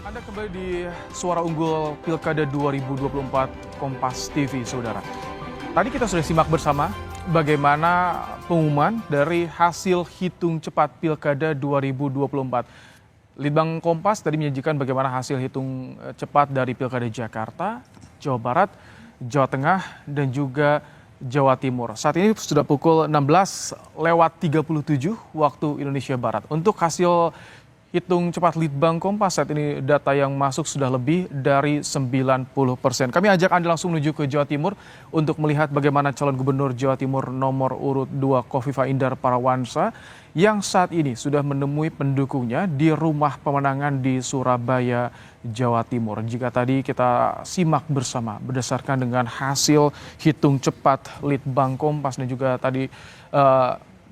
Anda kembali di Suara Unggul Pilkada 2024 Kompas TV, Saudara. Tadi kita sudah simak bersama bagaimana pengumuman dari hasil hitung cepat Pilkada 2024. Litbang Kompas tadi menyajikan bagaimana hasil hitung cepat dari Pilkada Jakarta, Jawa Barat, Jawa Tengah, dan juga Jawa Timur. Saat ini sudah pukul 16:37 waktu Indonesia Barat. Untuk hasil hitung cepat Litbang Kompas saat ini data yang masuk sudah lebih dari 90%. Kami ajak Anda langsung menuju ke Jawa Timur untuk melihat bagaimana calon gubernur Jawa Timur nomor urut 2 Khofifah Indar Parawansa yang saat ini sudah menemui pendukungnya di rumah pemenangan di Surabaya, Jawa Timur. Jika tadi kita simak bersama berdasarkan dengan hasil hitung cepat Litbang Kompas dan juga tadi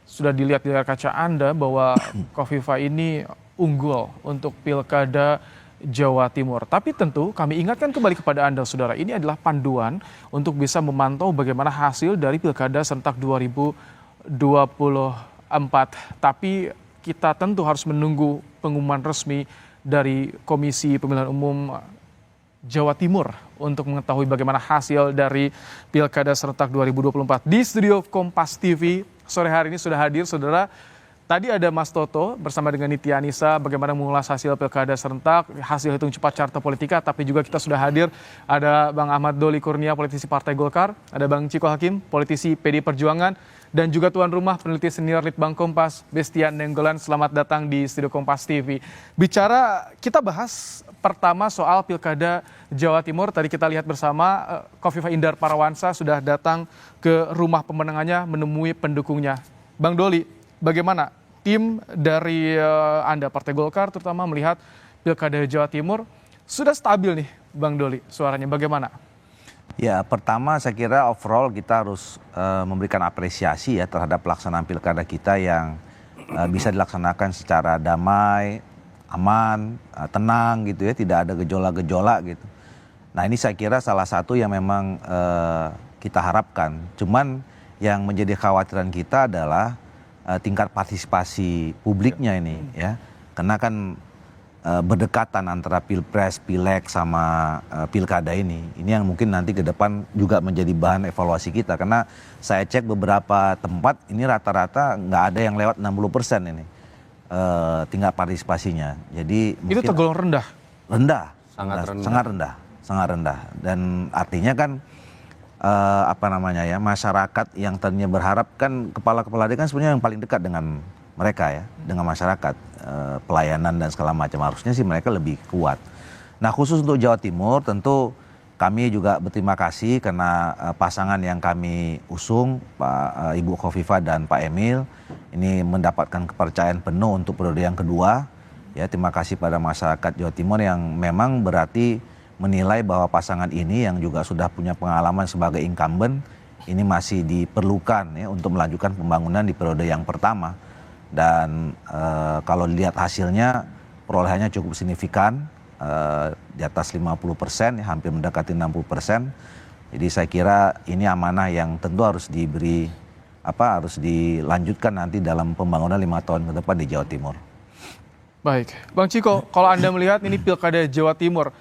sudah dilihat di layar kaca Anda bahwa Khofifah ini unggul untuk Pilkada Jawa Timur. Tapi tentu kami ingatkan kembali kepada Anda, Saudara, ini adalah panduan untuk bisa memantau bagaimana hasil dari Pilkada serentak 2024. Tapi kita tentu harus menunggu pengumuman resmi dari Komisi Pemilihan Umum Jawa Timur untuk mengetahui bagaimana hasil dari Pilkada serentak 2024. Di studio Kompas TV sore hari ini sudah hadir, Saudara. Tadi ada Mas Toto bersama dengan Niti Anissa bagaimana mengulas hasil Pilkada serentak, hasil hitung cepat carta politika, tapi juga kita sudah hadir ada Bang Ahmad Doli Kurnia, politisi Partai Golkar, ada Bang Ciko Hakim, politisi PD Perjuangan, dan juga tuan rumah peneliti senior Litbang Kompas, Bestian Nenggolan. Selamat datang di studio Kompas TV. Kita bahas pertama soal Pilkada Jawa Timur. Tadi kita lihat bersama Khofifah Indar Parawansa sudah datang ke rumah pemenangannya menemui pendukungnya. Bang Doli, bagaimana tim dari Anda Partai Golkar terutama melihat Pilkada Jawa Timur sudah stabil nih, Bang Doli, suaranya bagaimana? Ya, pertama saya kira overall kita harus memberikan apresiasi ya terhadap pelaksanaan Pilkada kita yang bisa dilaksanakan secara damai, aman, tenang gitu ya, tidak ada gejolak-gejolak gitu. Nah, ini saya kira salah satu yang memang kita harapkan. Cuman yang menjadi kekhawatiran kita adalah tingkat partisipasi publiknya ini ya, karena kan berdekatan antara pilpres, pileg sama pilkada ini yang mungkin nanti ke depan juga menjadi bahan evaluasi kita, karena saya cek beberapa tempat ini rata-rata nggak ada yang lewat 60% ini tingkat partisipasinya. Jadi itu tergolong rendah. Sangat rendah, dan artinya kan masyarakat yang tadinya berharap kan kepala-kepala daerah kan sebenarnya yang paling dekat dengan mereka ya, dengan masyarakat, pelayanan dan segala macam, harusnya sih mereka lebih kuat. Nah, khusus untuk Jawa Timur tentu kami juga berterima kasih karena pasangan yang kami usung, Pak Ibu Khofifah dan Pak Emil, ini mendapatkan kepercayaan penuh untuk periode yang kedua. Ya, terima kasih pada masyarakat Jawa Timur yang memang berarti menilai bahwa pasangan ini yang juga sudah punya pengalaman sebagai incumbent ini masih diperlukan ya untuk melanjutkan pembangunan di periode yang pertama. Dan kalau lihat hasilnya perolehannya cukup signifikan, di atas 50%, ya, hampir mendekati 60%. Jadi saya kira ini amanah yang tentu harus harus dilanjutkan nanti dalam pembangunan 5 tahun ke depan di Jawa Timur. Baik, Bang Ciko, kalau Anda melihat ini Pilkada Jawa Timur,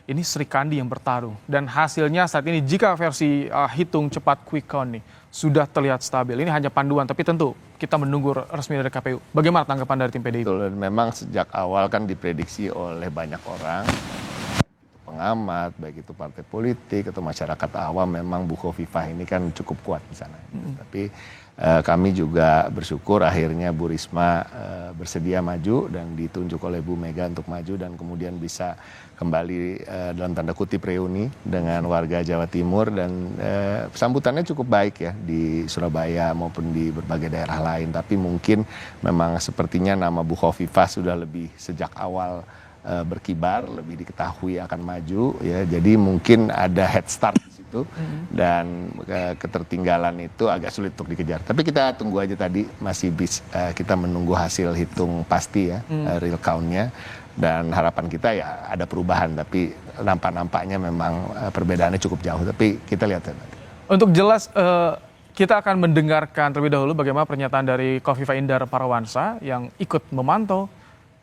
ini Sri Kandi yang bertarung, dan hasilnya saat ini jika versi hitung cepat quick count nih sudah terlihat stabil. Ini hanya panduan, tapi tentu kita menunggu resmi dari KPU. Bagaimana tanggapan dari tim PDIP? Betul, memang sejak awal kan diprediksi oleh banyak orang, pengamat, baik itu partai politik atau masyarakat awam, memang Bu Khofifah ini kan cukup kuat di sana. Tapi kami juga bersyukur akhirnya Bu Risma bersedia maju dan ditunjuk oleh Bu Mega untuk maju dan kemudian bisa kembali dalam tanda kutip reuni dengan warga Jawa Timur, dan sambutannya cukup baik ya di Surabaya maupun di berbagai daerah lain. Tapi mungkin memang sepertinya nama Bu Khofifah sudah lebih sejak awal berkibar, lebih diketahui akan maju ya, jadi mungkin ada head start di situ dan ketertinggalan itu agak sulit untuk dikejar. Tapi kita tunggu aja, tadi masih kita menunggu hasil hitung pasti ya, real count-nya, dan harapan kita ya ada perubahan, tapi nampaknya memang perbedaannya cukup jauh, tapi kita lihat nanti. Untuk jelas kita akan mendengarkan terlebih dahulu bagaimana pernyataan dari Khofifah Indar Parawansa yang ikut memantau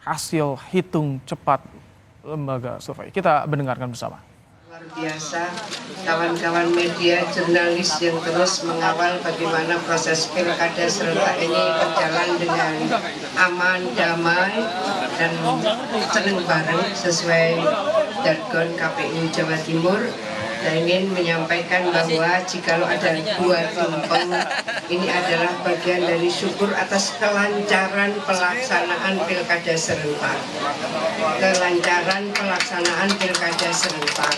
hasil hitung cepat lembaga survei. Kita mendengarkan bersama. Luar biasa, kawan-kawan media, jurnalis yang terus mengawal bagaimana proses pilkada serentak ini berjalan dengan aman, damai, dan seneng bareng sesuai jargon KPU Jawa Timur. Saya ingin menyampaikan bahwa jikalau ada dua tumpeng, ini adalah bagian dari syukur atas kelancaran pelaksanaan pilkada serentak. Kelancaran pelaksanaan pilkada serentak.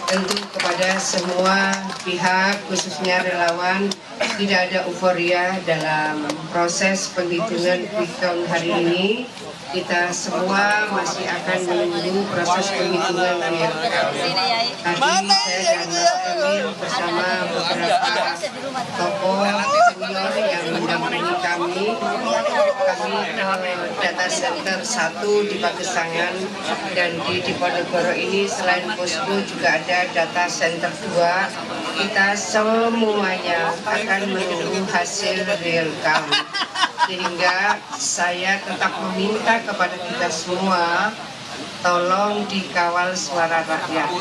Tentu kepada semua pihak, khususnya relawan, tidak ada euforia dalam proses penghitungan quick count hari ini. Kita semua masih akan menunggu proses penghitungan real count. Tadi saya dan Mas Emil bersama beberapa tokoh senior yang mendampingi kami ke data center 1 di Pagesangan, dan di Diponegoro ini selain posko juga ada data center 2. Kita semuanya akan menunggu hasil real count. Sehingga saya tetap meminta kepada kita semua, tolong dikawal suara rakyat.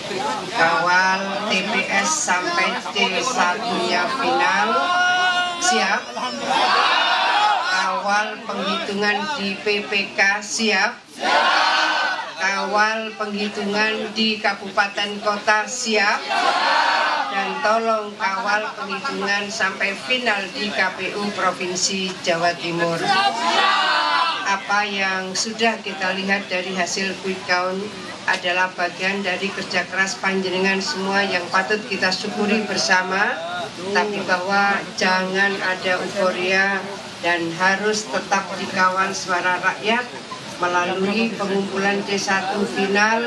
Kawal TPS sampai C1-nya final. Siap? Kawal penghitungan di PPK. Siap? Kawal penghitungan di kabupaten kota. Siap? Dan tolong kawal penghitungan sampai final di KPU Provinsi Jawa Timur. Apa yang sudah kita lihat dari hasil quick count adalah bagian dari kerja keras panjenengan semua yang patut kita syukuri bersama, tapi bahwa jangan ada euforia dan harus tetap dikawal suara rakyat melalui pengumpulan C1 final,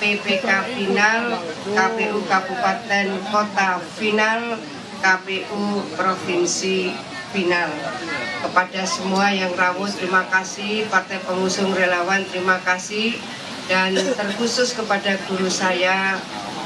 PPK final, KPU Kabupaten Kota final, KPU Provinsi final. Kepada semua yang rawuh, terima kasih. Partai pengusung relawan, terima kasih. Dan terkhusus kepada guru saya,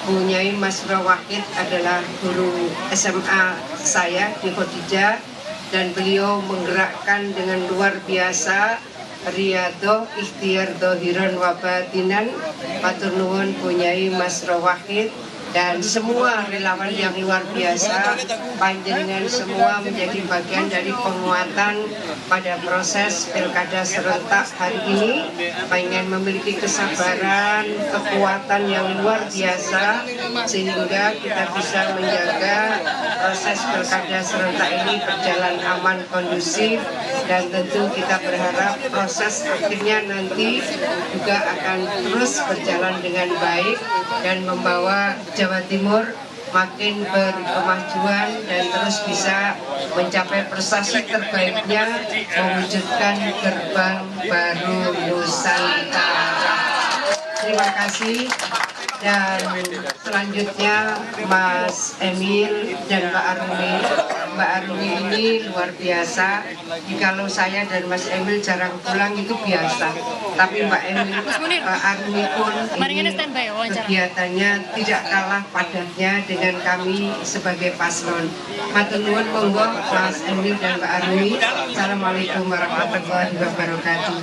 Bu Nyai Masro Wahid, adalah guru SMA saya di Khadijah, dan beliau menggerakkan dengan luar biasa. Riyadho ikhtiar dohiran wabatinan, matur nuwun Bu Nyai Masro Wahid, dan semua relawan yang luar biasa. Panjenengan semua menjadi bagian dari penguatan pada proses pilkada serentak hari ini. Pengen memiliki kesabaran, kekuatan yang luar biasa, sehingga kita bisa menjaga proses pilkada serentak ini berjalan aman, kondusif. Dan tentu kita berharap proses akhirnya nanti juga akan terus berjalan dengan baik dan membawa Jawa Timur makin berkemajuan dan terus bisa mencapai prestasi terbaiknya, mewujudkan gerbang baru Nusantara. Terima kasih. Dan selanjutnya Mas Emil dan Mbak Arumi. Mbak Arumi ini luar biasa. Jikalau saya dan Mas Emil jarang pulang itu biasa. Tapi Mbak Arumi pun ini kegiatannya tidak kalah padatnya dengan kami sebagai paslon. Matur nuwun, monggo Mas Emil dan Mbak Arumi. Assalamualaikum warahmatullahi wabarakatuh.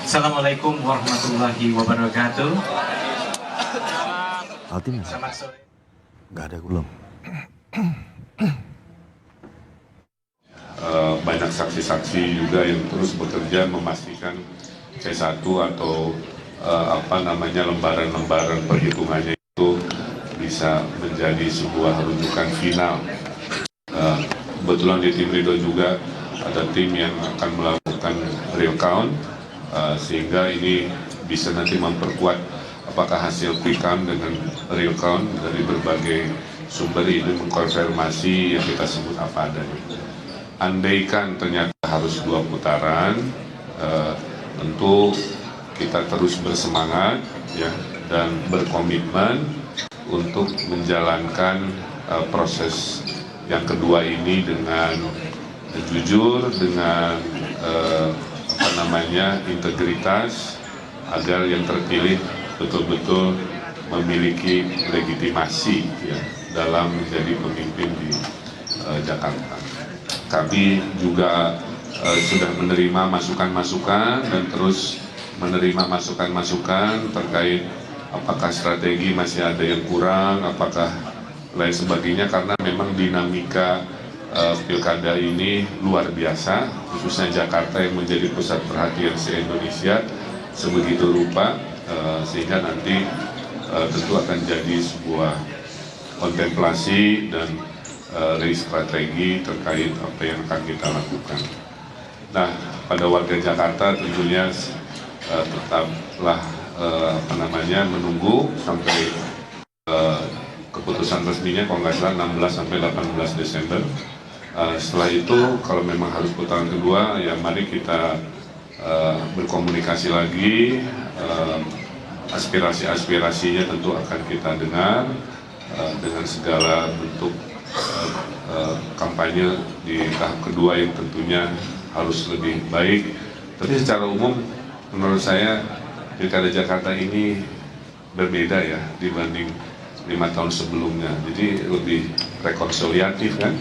Assalamualaikum warahmatullahi wabarakatuh. Altim, Selamat sore. nggak ada belum. Banyak saksi-saksi juga yang terus bekerja memastikan C1 atau lembaran-lembaran perhitungannya itu bisa menjadi sebuah rujukan final. Kebetulan di tim Ridho juga ada tim yang akan melakukan real count, sehingga ini bisa nanti memperkuat apakah hasil quick count dengan real count dari berbagai sumber ini mengkonfirmasi yang kita sebut apa adanya. Andaikan ternyata harus 2 putaran, tentu kita terus bersemangat ya dan berkomitmen untuk menjalankan proses yang kedua ini dengan jujur, dengan integritas, agar yang terpilih betul-betul memiliki legitimasi ya, dalam menjadi pemimpin di Jakarta. Kami juga sudah menerima masukan-masukan dan terus menerima masukan-masukan terkait apakah strategi masih ada yang kurang, apakah lain sebagainya, karena memang dinamika pilkada ini luar biasa, khususnya Jakarta yang menjadi pusat perhatian se-Indonesia sebegitu rupa, sehingga nanti tentu akan jadi sebuah kontemplasi dan strategi terkait apa yang akan kita lakukan. Nah, pada warga Jakarta tentunya tetaplah menunggu sampai keputusan resminya, kalau nggak salah 16 sampai 18 Desember. Setelah itu kalau memang harus putaran kedua, ya mari kita berkomunikasi lagi, aspirasi-aspirasinya tentu akan kita dengar dengan segala bentuk kampanye di tahap kedua yang tentunya harus lebih baik. Tapi secara umum menurut saya Pilkada Jakarta ini berbeda ya dibanding 5 tahun sebelumnya. Jadi lebih rekonsiliatif kan.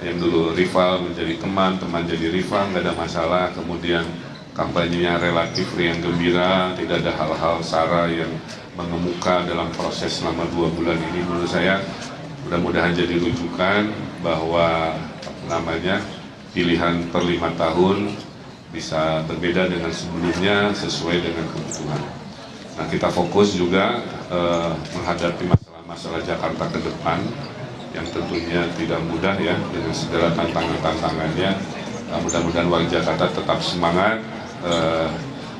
Yang dulu rival menjadi teman, teman jadi rival, nggak ada masalah. Kemudian kampanyenya relatif riang gembira, tidak ada hal-hal sara yang mengemuka dalam proses selama 2 bulan ini. Menurut saya mudah-mudahan jadi rujukan bahwa pilihan per 5 tahun bisa berbeda dengan sebelumnya sesuai dengan kebutuhan. Nah, kita fokus juga menghadapi masalah-masalah Jakarta ke depan yang tentunya tidak mudah ya dengan segala tantangan-tantangannya. Mudah-mudahan warga Jakarta tetap semangat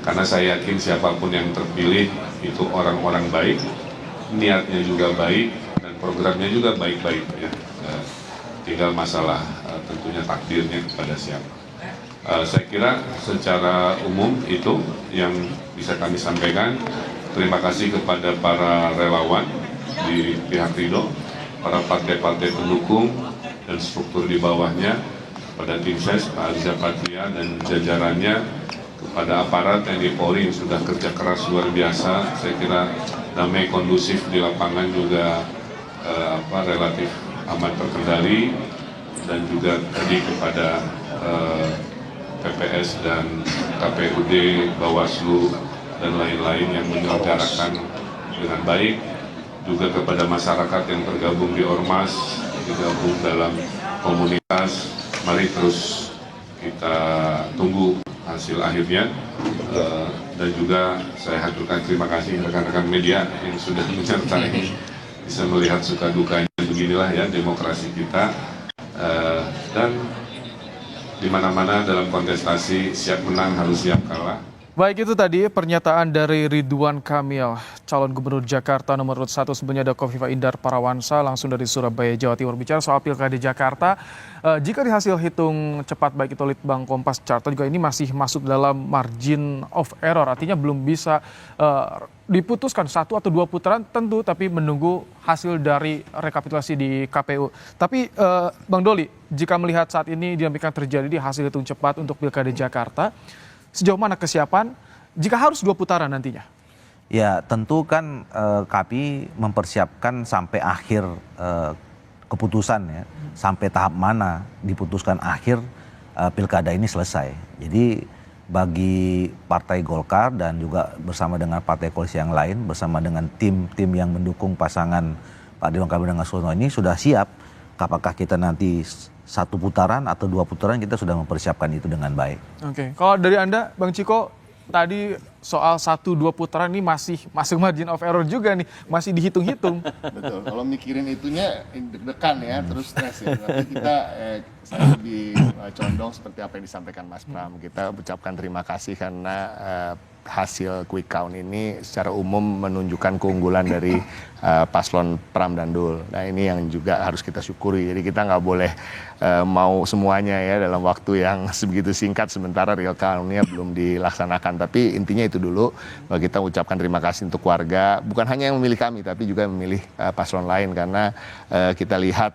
karena saya yakin siapapun yang terpilih itu orang-orang baik, niatnya juga baik, programnya juga baik-baik ya, tinggal masalah tentunya takdirnya kepada siapa. Saya kira secara umum itu yang bisa kami sampaikan. Terima kasih kepada para relawan di pihak Ridho, para partai-partai pendukung dan struktur di bawahnya, pada tim ses, Pak Arza Patria dan jajarannya, kepada aparat TNI Polri yang sudah kerja keras luar biasa. Saya kira damai kondusif di lapangan juga relatif aman terkendali, dan juga tadi kepada PPS dan KPUD, Bawaslu dan lain-lain yang menyelenggarakan dengan baik, juga kepada masyarakat yang tergabung di Ormas, tergabung dalam komunitas. Mari terus kita tunggu hasil akhirnya, dan juga saya haturkan terima kasih rekan-rekan media yang sudah menyertai, bisa melihat suka dukanya. Beginilah ya demokrasi kita, dan di mana-mana dalam kontestasi siap menang harus siap kalah. Baik, itu tadi pernyataan dari Ridwan Kamil, calon gubernur Jakarta nomor 1. Sebenarnya ada Kofifa Indar Parawansa langsung dari Surabaya, Jawa Timur. Bicara soal Pilkada Jakarta, jika di hasil hitung cepat baik itu Litbang Kompas Carta juga ini masih masuk dalam margin of error, artinya belum bisa diputuskan 1 atau 2 putaran tentu, tapi menunggu hasil dari rekapitulasi di KPU. Tapi Bang Doli, jika melihat saat ini dinamika terjadi di hasil hitung cepat untuk Pilkada Jakarta, sejauh mana kesiapan jika harus 2 putaran nantinya? Ya tentu kan kami mempersiapkan sampai akhir keputusan ya, sampai tahap mana diputuskan akhir pilkada ini selesai. Jadi bagi Partai Golkar dan juga bersama dengan partai koalisi yang lain, bersama dengan tim-tim yang mendukung pasangan Pak Ridwan Kamil dengan Sono ini sudah siap. Apakah kita nanti 1 putaran atau 2 putaran, kita sudah mempersiapkan itu dengan baik. Oke, kalau dari Anda, Bang Ciko, tadi soal 1-2 putaran ini masih margin of error juga nih, masih dihitung-hitung. Betul, kalau mikirin itunya deg-degan ya, terus stres ya. Tapi kita saya lebih condong seperti apa yang disampaikan Mas Pram. Kita ucapkan terima kasih karena hasil quick count ini secara umum menunjukkan keunggulan dari paslon Pram dan Dul. Nah ini yang juga harus kita syukuri. Jadi kita nggak boleh mau semuanya ya dalam waktu yang sebegitu singkat sementara real count-nya belum dilaksanakan. Tapi intinya itu dulu, kita ucapkan terima kasih untuk warga, bukan hanya yang memilih kami tapi juga memilih paslon lain, karena kita lihat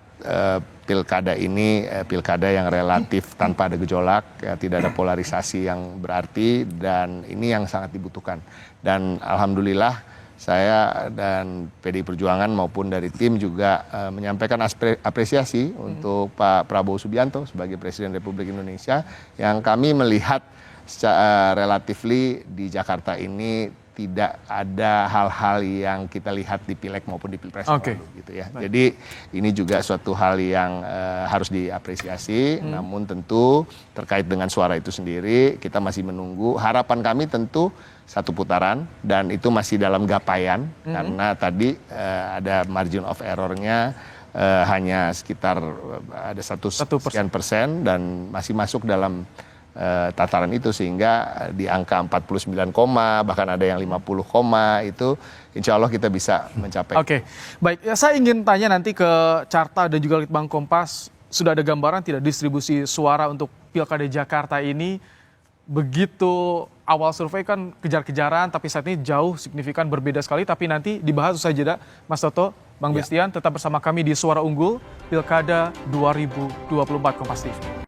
pilkada ini pilkada yang relatif tanpa ada gejolak, ya, tidak ada polarisasi yang berarti, dan ini yang sangat dibutuhkan. Dan alhamdulillah saya dan PDI Perjuangan maupun dari tim juga menyampaikan apresiasi untuk Pak Prabowo Subianto sebagai Presiden Republik Indonesia yang kami melihat secara relatifly di Jakarta ini tidak ada hal-hal yang kita lihat di Pileg maupun di Pilpres lalu gitu ya. Jadi ini juga suatu hal yang harus diapresiasi, namun tentu terkait dengan suara itu sendiri kita masih menunggu. Harapan kami tentu 1 putaran dan itu masih dalam gapaian karena tadi ada margin of error-nya hanya sekitar ada 1% dan masih masuk dalam tataran itu sehingga di angka 49, bahkan ada yang 50, itu insya Allah kita bisa mencapai. Oke, baik. Ya, saya ingin tanya nanti ke Carta dan juga Litbang Kompas, sudah ada gambaran tidak distribusi suara untuk Pilkada Jakarta ini? Begitu awal survei kan kejar-kejaran, tapi saat ini jauh signifikan berbeda sekali. Tapi nanti dibahas usai jeda. Mas Toto, Bang Bestian, tetap bersama kami di Suara Unggul Pilkada 2024 Kompas TV.